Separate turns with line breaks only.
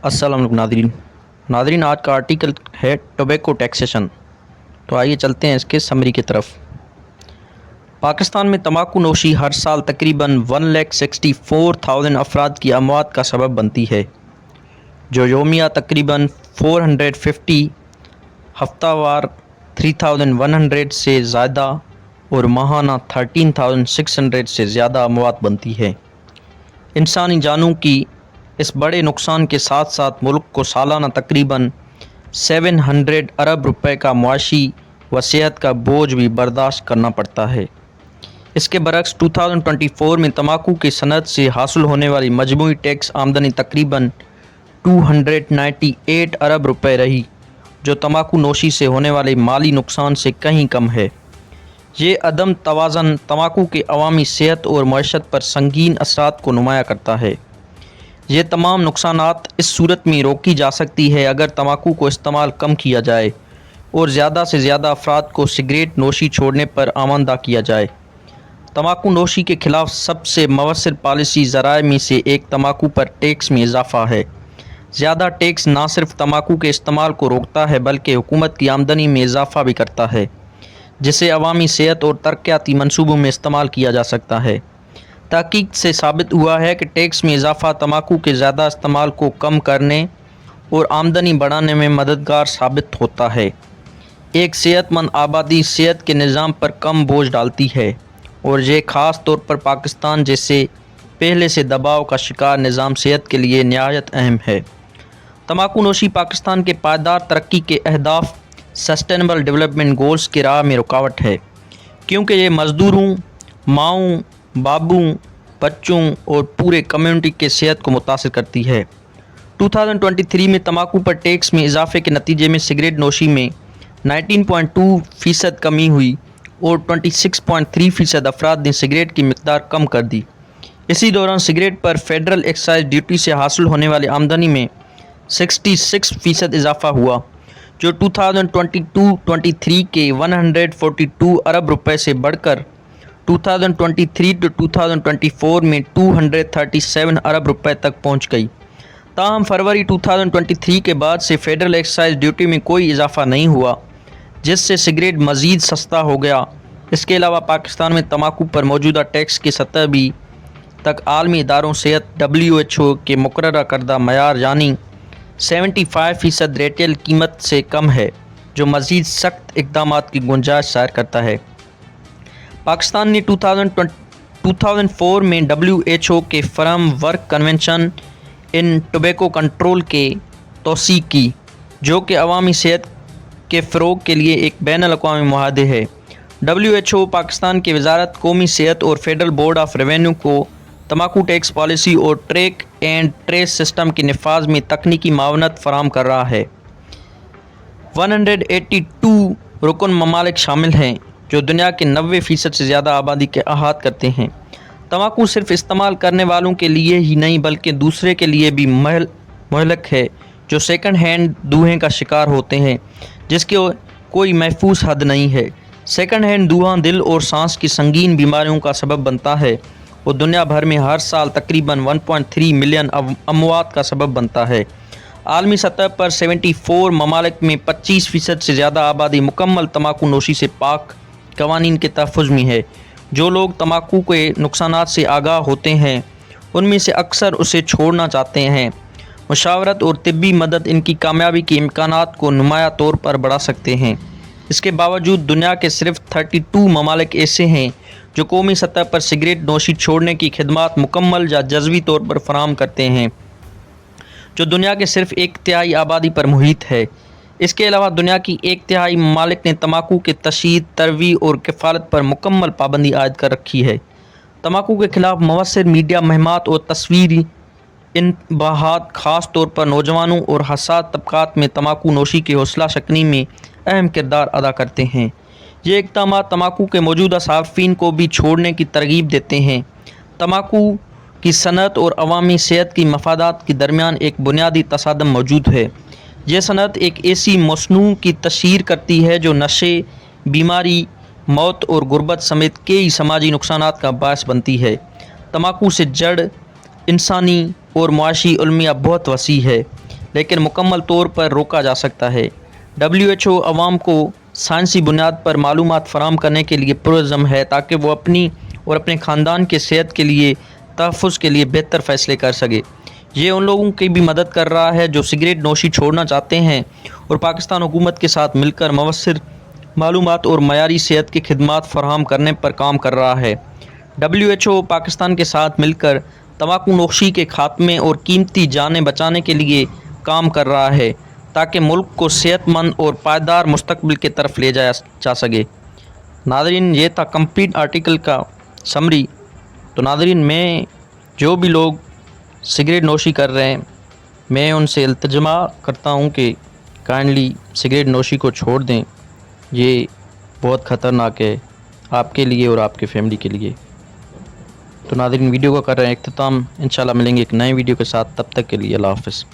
अस्सलाम वालेकुम नादरीन आज का आर्टिकल है टोबैको टैक्सेशन। तो आइए चलते हैं इसके समरी की तरफ। पाकिस्तान में तंबाकू नोशी हर साल तकरीबन 1,64,000 अफराद की अमवात का सबब बनती है, जो योमिया तकरीबन 450, हफ्तावार 3,100 से ज़्यादा और माहाना 13,600 से ज़्यादा अमवात बनती है। इंसानी जानों की इस बड़े नुकसान के साथ साथ मुल्क को सालाना तकरीबन 700 अरब रुपए का मुआशी व सेहत का बोझ भी बर्दाश्त करना पड़ता है। इसके बरक्स 2024 में तंबाकू की सनत से हासिल होने वाली मजमूई टैक्स आमदनी तकरीबन 298 अरब रुपए रही, जो तंबाकू नोशी से होने वाले माली नुकसान से कहीं कम है। ये अदम तवाज़न तंबाकू के अवामी सेहत और मईशत पर संगीन असरात को नुमाया करता है। ये तमाम नुकसानात इस सूरत में रोकी जा सकती है अगर तंबाकू को इस्तेमाल कम किया जाए और ज़्यादा से ज़्यादा अफराद को सिगरेट नोशी छोड़ने पर आमादा किया जाए। तंबाकू नोशी के ख़िलाफ़ सबसे मवस्सिर पॉलिसी ज़राए में से एक तंबाकू पर टैक्स में इजाफ़ा है। ज़्यादा टैक्स ना सिर्फ तंबाकू के इस्तेमाल को रोकता है बल्कि हुकूमत की आमदनी में इजाफ़ा भी करता है, जिसे अवामी सेहत और तरक्याती मनसूबों में इस्तेमाल किया जा सकता है। तहकीक से साबित हुआ है कि टैक्स में इजाफ़ा तंबाकू के ज़्यादा इस्तेमाल को कम करने और आमदनी बढ़ाने में मददगार साबित होता है। एक सेहतमंद आबादी सेहत के निज़ाम पर कम बोझ डालती है और ये ख़ास तौर पर पाकिस्तान जैसे पहले से दबाव का शिकार निज़ाम सेहत के लिए निहायत अहम है। तंबाकू नोशी पाकिस्तान के पायदार तरक्की के अहदाफ सस्टेनेबल डेवलपमेंट गोल्स की राह में रुकावट है, क्योंकि ये मज़दूरों, माओं, बाबू, बच्चों और पूरे कम्युनिटी के सेहत को मुतासिर करती है। 2023 में तंबाकू पर टैक्स में इजाफे के नतीजे में सिगरेट नोशी में 19.2% कमी हुई और 26.3% अफराद ने सिगरेट की मिकदार कम कर दी। इसी दौरान सिगरेट पर फेडरल एक्साइज ड्यूटी से हासिल होने वाली आमदनी में 66% इजाफा हुआ, जो 2022-23 के 142 अरब रुपए से बढ़कर 2023 to 2024 में 237 अरब रुपए तक पहुंच गई। ताहम फरवरी 2023 के बाद से फेडरल एक्साइज ड्यूटी में कोई इजाफा नहीं हुआ, जिससे सिगरेट मज़ीद सस्ता हो गया। इसके अलावा पाकिस्तान में तंबाकू पर मौजूदा टैक्स की सतह भी तक आलमी इदारों सेहत WHO के मुकर्रर करदा मयार यानी 75% रिटेल कीमत से कम है, जो मज़ीद सख्त इक़दामात की गुंजाइश ज़ाहिर करता है। पाकिस्तान ने 2004 में WHO के firm work convention in tobacco control के तौसीक़ की, जो कि अवामी सेहत के फ़रोग़ के लिए एक बैनुल-अक़वामी मुआहदे है। WHO पाकिस्तान की वज़ारत कौमी सेहत और फेडरल बोर्ड ऑफ रेवेन्यू को तंबाकू टैक्स पॉलिसी और ट्रैक एंड ट्रेस सिस्टम के नफाज में तकनीकी मावनत फराहम कर रहा है। 182 रुकन ममालिक शामिल हैं, जो दुनिया के 90% से ज़्यादा आबादी के अहात करते हैं। तंबाकू सिर्फ इस्तेमाल करने वालों के लिए ही नहीं बल्कि दूसरे के लिए भी महलक है, जो सेकंड हैंड धुएँ का शिकार होते हैं, जिसके कोई महफूज हद नहीं है। सेकंड हैंड धुआं दिल और सांस की संगीन बीमारियों का सबब बनता है और दुनिया भर में हर साल तकरीबन 1.3 मिलियन अमवात का सबब बनता है। आलमी सतह पर 74 ममालिक में 25% से ज़्यादा आबादी मुकम्मल तंबाकू नोशी से पाक कवानीन के तहफ़्फ़ुज़ में है। जो लोग तंबाकू के नुकसानात से आगाह होते हैं, उनमें से अक्सर उसे छोड़ना चाहते हैं। मुशावरत और तिब्बी मदद इनकी कामयाबी के इम्कानात को नुमाया तौर पर बढ़ा सकते हैं। इसके बावजूद दुनिया के सिर्फ 32 ममालिक ऐसे हैं जो कौमी सतह पर सिगरेट नोशी छोड़ने की खिदमात मुकम्मल या जज़वी तौर पर फराहम करते हैं, जो दुनिया के सिर्फ 1/3 आबादी पर मुहित है। इसके अलावा दुनिया की 1/3 ममालिक ने तंबाकू के तशहीद, तरवी और किफ़ालत पर मुकम्मल पाबंदी आयद कर रखी है। तंबाकू के ख़िलाफ़ मवस्सिर मीडिया मुहिम्मात और तस्वीरी इंतबाहात ख़ास तौर पर नौजवानों और हसास तबक़ात में तंबाकू नोशी की हौसला शकनी में अहम किरदार अदा करते हैं। ये इक़दामात तंबाकू के मौजूदा सार्फिन को भी छोड़ने की तरगीब देते हैं। तंबाकू की सनत और अवामी सेहत की मफादात के दरमियान एक बुनियादी तसादम मौजूद है। यह सनत एक ऐसी मसनू की तशहीर करती है जो नशे, बीमारी, मौत और गुर्बत समेत कई समाजी नुकसानात का बायस बनती है। तंबाकू से जड़ इंसानी और मुआशी उलमिया बहुत वसी है। لیکن مکمل طور پر روکا جا سکتا ہے۔ WHO عوام کو سائنسی بنیاد پر معلومات فراہم کرنے کے لیے پرعزم ہے تاکہ وہ اپنی اور اپنے خاندان کے صحت کے لیے تحفظ کے لیے بہتر فیصلے کر سکے۔ یہ ان لوگوں کی بھی مدد کر رہا ہے جو سگریٹ نوشی چھوڑنا چاہتے ہیں اور پاکستان حکومت کے ساتھ مل کر مؤثر معلومات اور معیاری صحت کی خدمات فراہم کرنے پر کام کر رہا ہے۔ WHO پاکستان کے ساتھ مل کر تمباکو نوشی کے خاتمے اور قیمتی جانیں بچانے کے لیے کام کر رہا ہے تاکہ ملک کو صحت مند اور پائیدار مستقبل کی طرف لے جایا جا سکے۔ ناظرین، یہ تھا کمپلیٹ آرٹیکل کا سمری۔ تو ناظرین، میں جو بھی لوگ سگریٹ نوشی کر رہے ہیں، میں ان سے التجا کرتا ہوں کہ کائنڈلی سگریٹ نوشی کو چھوڑ دیں۔ یہ بہت خطرناک ہے آپ کے لیے اور آپ کے فیملی کے لیے۔ تو ناظرین، ویڈیو کو کر رہے ہیں اختتام۔ انشاءاللہ ملیں گے ایک نئے ویڈیو کے ساتھ، تب تک کے لیے اللہ حافظ۔